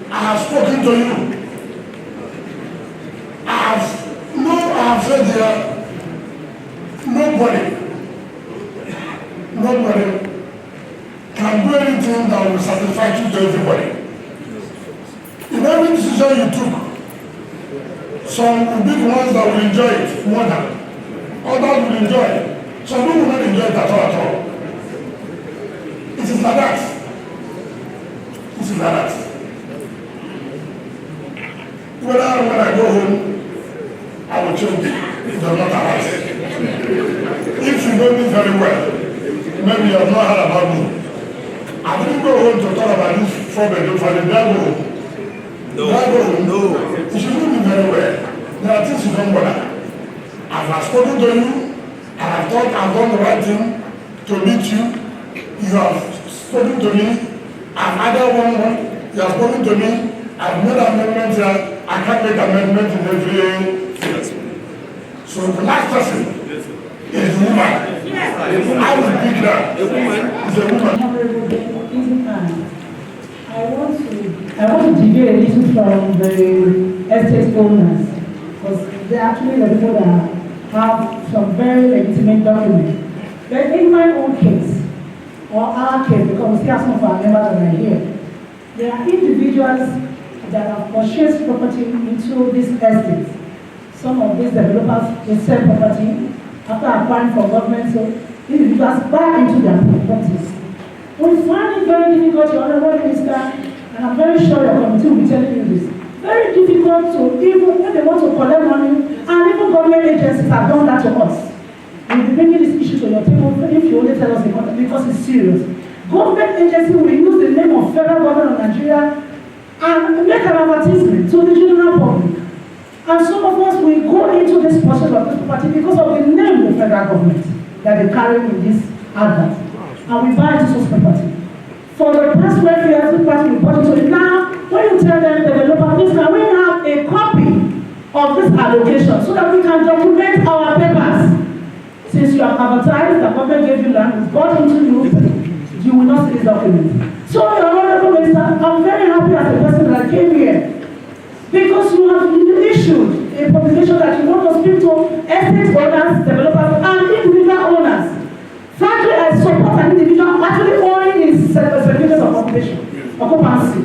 I have spoken to you. I have said here, nobody can do anything that will satisfy you to everybody. In every decision you took, some will be the ones that will enjoy it more than others will enjoy it. Some people will not enjoy it at all. It is like that. It is like that. When I go home, I will change it. It does not arise. If you know me very well, maybe you have not heard about me. I didn't go home to talk about this problem for the devil. No. You should know me very well. There are things you don't bother. I have spoken to you. I have thought I've done the right thing to meet you. You have spoken to me. I've added one. You have spoken to me. I've made amendments here. I can't make amendments in every field. So the last person is the woman. I will pick that. A woman is a woman. I want to deviate a little from the estate owners, because they're actually the people that have some very legitimate documents. But in my own case, or our case, because we still have some of our members that are here, there are individuals that have purchased property into this estate. Some of these developers will sell property after applying for government, so individuals buy into their properties. We find it very difficult, Your Honourable Minister, and I'm very sure your committee will be telling you this. Very difficult to, even when they want to collect money, and even government agencies have done that to us. We'll be bringing this issue to your table if you only tell us the content, because it's serious. Government agency will use the name of federal government of Nigeria and make an advertisement to the general public. And some of us will go into this process of this property because of the name of the federal government that they carry in this advert. And we buy this property. For the past 12 years, this party we bought into it. Now, when you tell them, developer, please can we have a copy of this allocation so that we can document our papers? Since you have advertised, the government gave you land, it's bought into you will not see this document. So, Your Honourable Minister, I'm very happy as a person that came here, because you have issued a publication that you want to speak to estate owners, developers, and individual owners. Frankly, I support an individual actually owning his certificate of occupancy.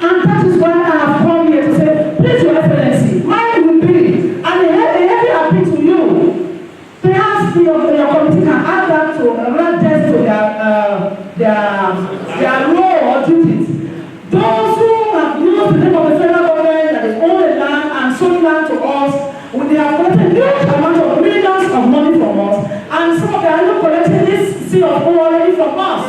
And that is why I have come here to say, please, Your Excellency, mine will be, and a heavy appeal to you. Perhaps your committee can add that to their role or duties. Those who have used the name of the federal government that is owned the land and sold land to us, when they have collected huge amount of millions of money from us, and some of them are even collecting this sea of already from us,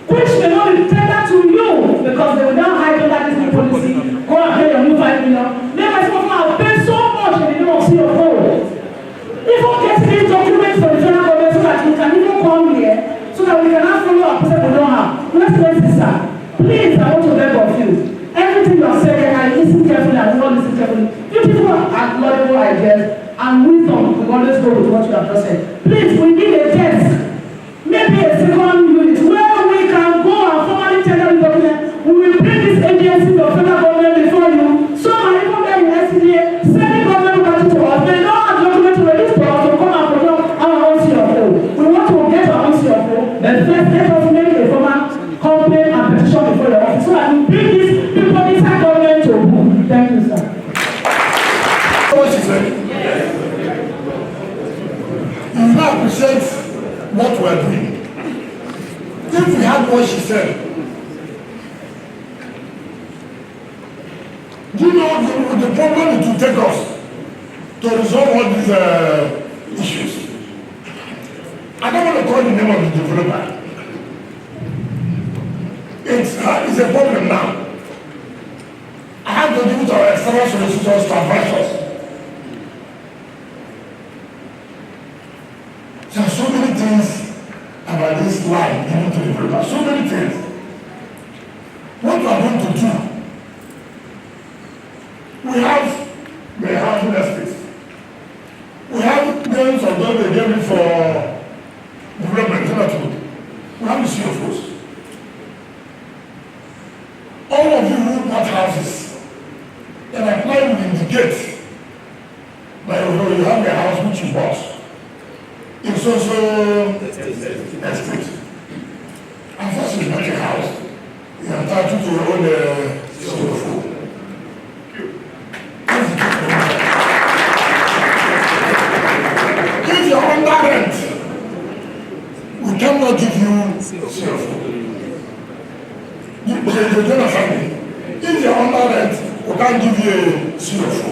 which may not be tendered to you because they will now hide under this new policy. Go and pay your new 5 million. Therefore, some of them have paid so much in the name of sea of gold. Even getting these documents from the federal government so that you can even come here, so that we can have follow up process we don't have. Let's sir. Please, I want to beg of you. Everything you are saying, I listen carefully, I will not listen carefully. Beautiful and laudable ideas and wisdom will always go with what you have just said. Please, we need a test, maybe a second unit, where we can go and formally tender the document. We will bring this agency of federal government before you. So many people there in SCDA, sending government party to us, they don't have document to release to us to come and produce our own CFO. We want to get our own CFO, but first let us make a formal complaint and petition before the office so that we bring these people inside government to book. Thank you. saying? Yes. You now appreciate what we are doing. If we had what she said, do you know the problem it will take us to resolve all these issues? I don't want to call the name of the developer. It's a problem now. I have to give it to our external solicitors to advise us. There are so many things about this line given to the developer. So many things. What we are going to do? We have the housing estates. We have names of those they gave me for development, not good. We have the CFOs. All of you who bought houses, and apply will indicate that you have a house which you bought. It's also estate. And first it's not a house. You are entitled to your own CFO. If you're under rent, we cannot give you CFO. You understand me? If you're under rent, we can't give you a CFO.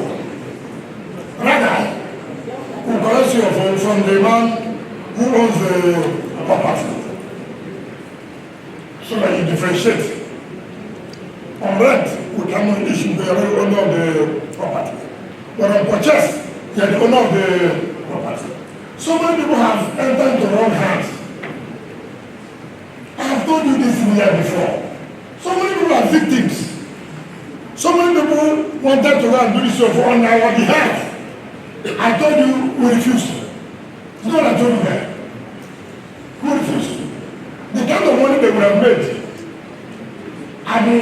Rather, we collect CFO from the man who owns the property. So that you differentiate. On rent, we cannot issue the owner of the property. But on purchase, you are the owner of the property. So many people have entered into wrong hands. I have told you this here before. So many people are victims. So many people wanted to go and do this for on our behalf. I told you we refused. It's not what I told you that. We refused. The kind of money they would have made at the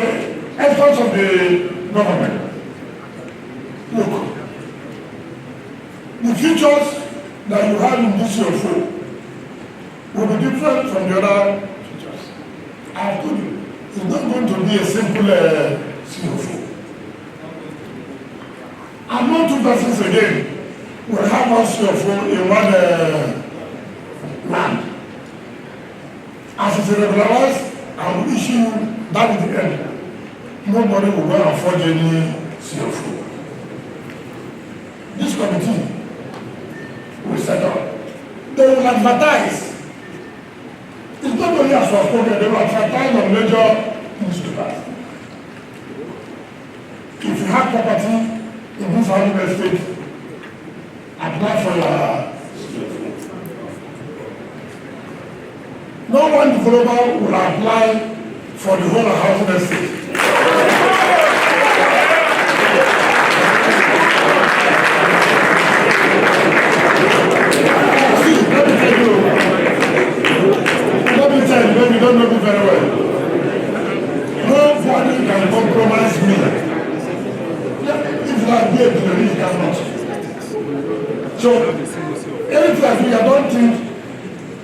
efforts of the government. Look, the futures that you have in this CFO will be different from the other futures. I have told you. It's not going to be a simple CFO. And not two persons again will have one CFO in one land. As it's regularized, I will issue that at the end. Nobody will go and forge any CFO. This committee will set up. They will advertise. It's not only as was spoken, they will advertise on major newspapers. If you have property in this housing estate, apply for your CFO. No one developer will apply for the whole housing estate. You don't know me very well. Nobody can compromise me. If you are dead, you cannot. So, anything I do, I don't think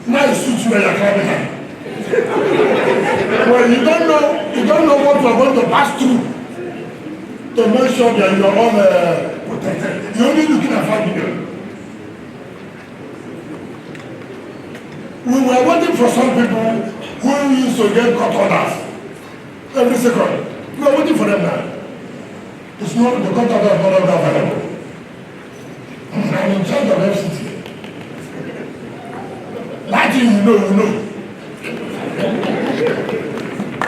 now it suits you when you're coming here. Well, you don't know what you're going to pass through to make sure that you're all protected. You're only looking at 5 million. We were waiting for some people who used to get court orders every second. We are waiting for them now. It's not the court order is no longer available. I'm in charge of FCT. That thing you know.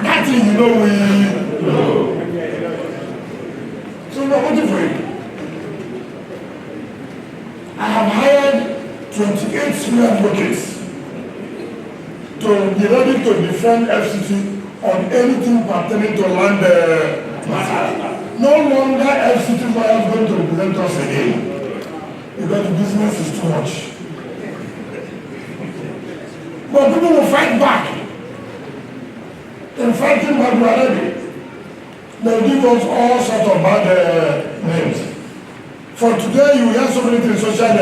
That thing you know, we know. So we are waiting for it. I have hired 28 senior advocates to be ready to defend FCT on anything pertaining to land matter. No longer FCT lawyers going to represent us again because the business is too much. But people will fight back. In fighting back, we are ready. They'll give us all sorts of bad names. For today, you hear so many things in social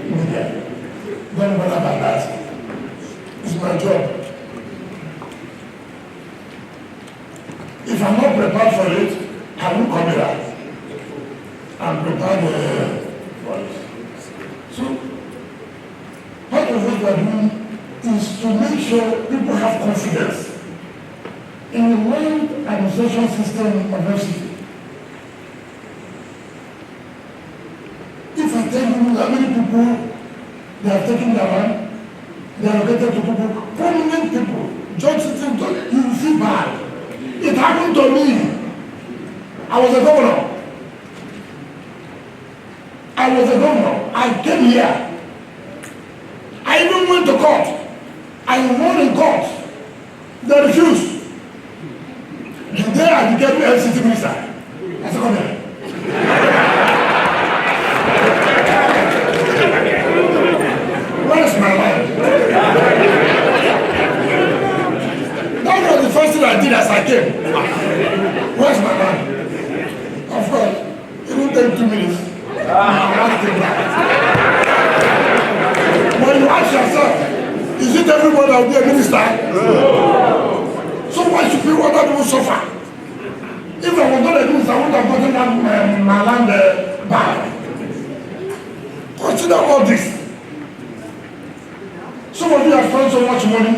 media. Don't bother about that. It's my job. If I'm not prepared for it, I won't come here. I'm prepared values. So, part of what we are doing is to make sure people have confidence in the land administration system of FCT. If I tell you how many people they have taken their land, they are located to people, prominent people, George Sitting, you will feel bad. It happened to me. I was a governor. I came here. I even went to court. I won in court. They refused. The day I became FCT minister, I said, come here. Where is my land? That was the first thing I did as I came. Where's my land? Of course, it didn't take 2 minutes. When you ask yourself, is it everybody that will be a minister? So why should people other people suffer? If I was not a minister, I would have gotten my land back. Consider all this. Some of you have spent so much money,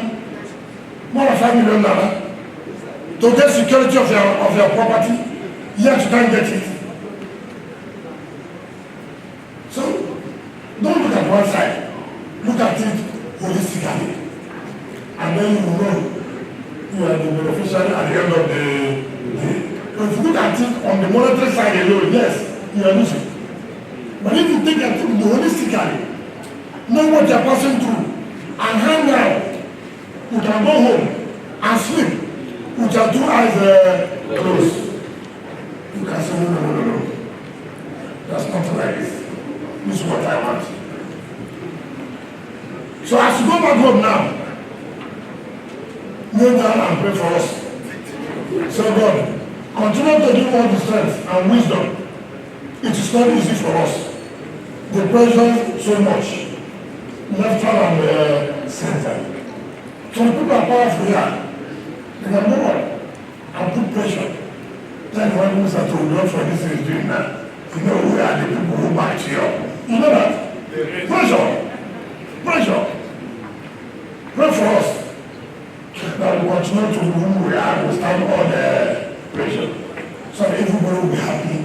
more than $5 million, to get security of your property, yet you can't get it. So, don't look at one side. Look at it holistically. And then you will know you are the beneficiary at the end of the day. But if you look at it on the monetary side alone, yes, you are losing. But if you take it holistically, know what you are passing through, and hang out, you can go home and sleep with your 2 eyes closed. You can say, no. That's not like this. This is what I want. So as you go back home now, kneel down and pray for us. Say, God, continue to give all the strength and wisdom. It is not easy for us. The pressure so much. Left hand and center. Some people are powerful here. They can go on and put pressure. Like one minister told God for this is doing that. You know who are the people who back you up. You know that? Pressure. Pray for us. That we continue to who we are, we stand all the pressure. So everybody will be happy.